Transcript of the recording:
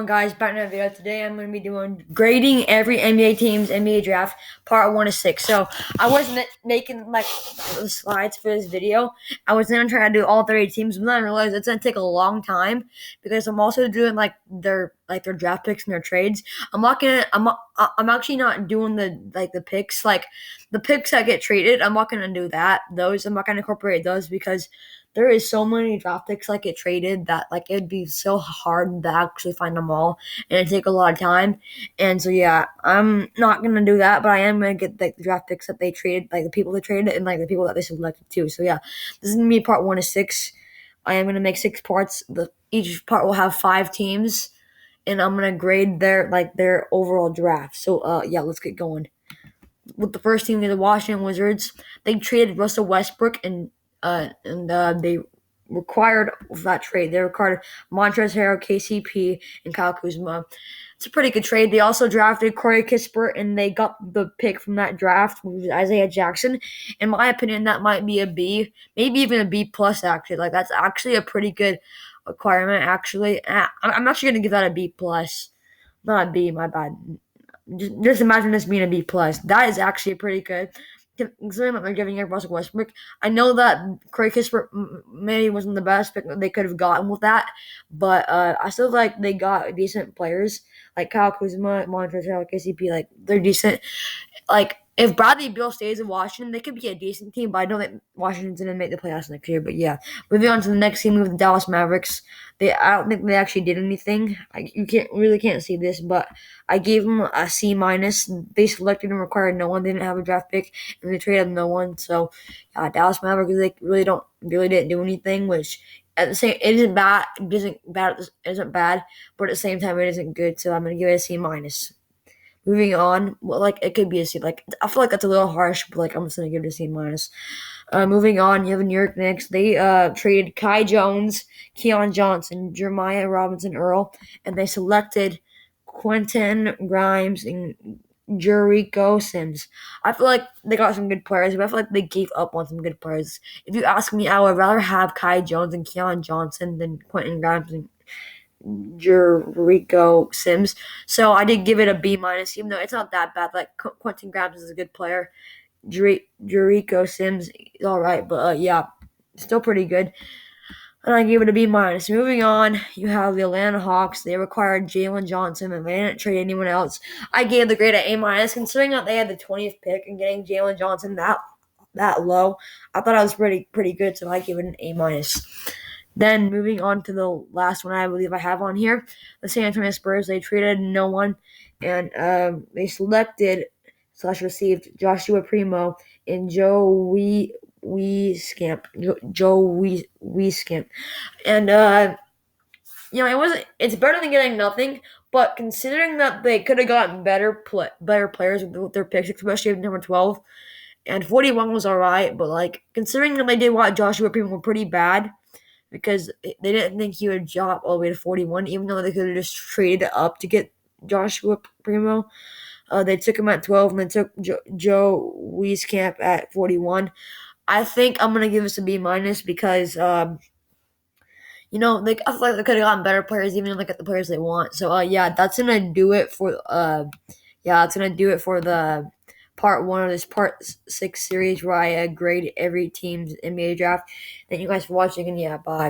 on, guys? Back in the video. Today I'm going to be doing grading every NBA team's NBA draft, part 1 to 6. So I wasn't making the slides for this video. I was going to try to do all 30 teams, but then I realized it's going to take a long time because I'm also doing their draft picks and their trades. I'm actually not doing the picks, the picks that get traded. I'm not going to do that. I'm not going to incorporate those because there is so many draft picks get traded that it'd be so hard to actually find them all, and it'd take a lot of time. And so yeah, I'm not gonna do that, but I am gonna get the draft picks that they traded, the people that traded, and the people that they selected too. So yeah, this is gonna be part 1 to 6. I am gonna make 6 parts. Each part will have 5 teams, and I'm gonna grade their overall draft. So yeah, let's get going. With the first team, the Washington Wizards, they traded Russell Westbrook and they required that trade. They required Montrezl Harrell, KCP, and Kyle Kuzma. It's a pretty good trade. They also drafted Corey Kispert, and they got the pick from that draft, which was Isaiah Jackson. In my opinion, that might be a B, maybe even a B plus. Actually, that's actually a pretty good acquirement. Actually, I'm actually gonna give that a B plus, not a B. My bad. Just imagine this being a B plus. That is actually pretty good. Considering that they're giving up Russell Westbrook, I know that Corey Kispert maybe wasn't the best pick that they could have gotten with that, but I still they got decent players like Kyle Kuzma, Montrezl Harrell, KCP. They're decent. If Bradley Beal stays in Washington, they could be a decent team, but I know that Washington's going to make the playoffs next year. But yeah, moving on to the next team with the Dallas Mavericks. I don't think they actually did anything. You can't see this, but I gave them a C minus. They selected and required no one. They didn't have a draft pick, and they traded no one. So Dallas Mavericks, they really didn't do anything, which at the same, it isn't bad. It isn't bad, but at the same time, it isn't good. So I'm going to give it a C minus. Moving on, it could be a C. I feel like that's a little harsh, but I'm just gonna give it a C minus. Moving on, you have the New York Knicks. They traded Kai Jones, Keon Johnson, Jeremiah Robinson Earl, and they selected Quentin Grimes and Jericho Sims. I feel like they got some good players, but I feel like they gave up on some good players. If you ask me, I would rather have Kai Jones and Keon Johnson than Quentin Grimes and Jericho Sims. So I did give it a B minus, even though it's not that bad. Quentin Grimes is a good player. Jericho Sims is alright, but yeah, still pretty good. And I gave it a B minus. Moving on, you have the Atlanta Hawks. They required Jalen Johnson, and they didn't trade anyone else. I gave the grade a A minus, considering that they had the 20th pick and getting Jalen Johnson that low. I thought I was pretty good, so I gave it an A minus. Then moving on to the last one I believe I have on here, the San Antonio Spurs. They traded no one, and they selected/received Joshua Primo and Joe Wieskamp. And it's better than getting nothing. But considering that they could have gotten better players with their picks, especially number 12 and 41 was alright. But considering that they did want Joshua Primo were pretty bad, because they didn't think he would drop all the way to 41, even though they could have just traded up to get Joshua Primo. They took him at 12, and they took Joe Wieskamp at 41. I think I'm going to give this a B minus because, I feel like they could have gotten better players, even get the players they want. So, yeah, that's going to do it for, the part 1 of this part 6 series where I grade every team's NBA draft. Thank you guys for watching, and yeah, bye.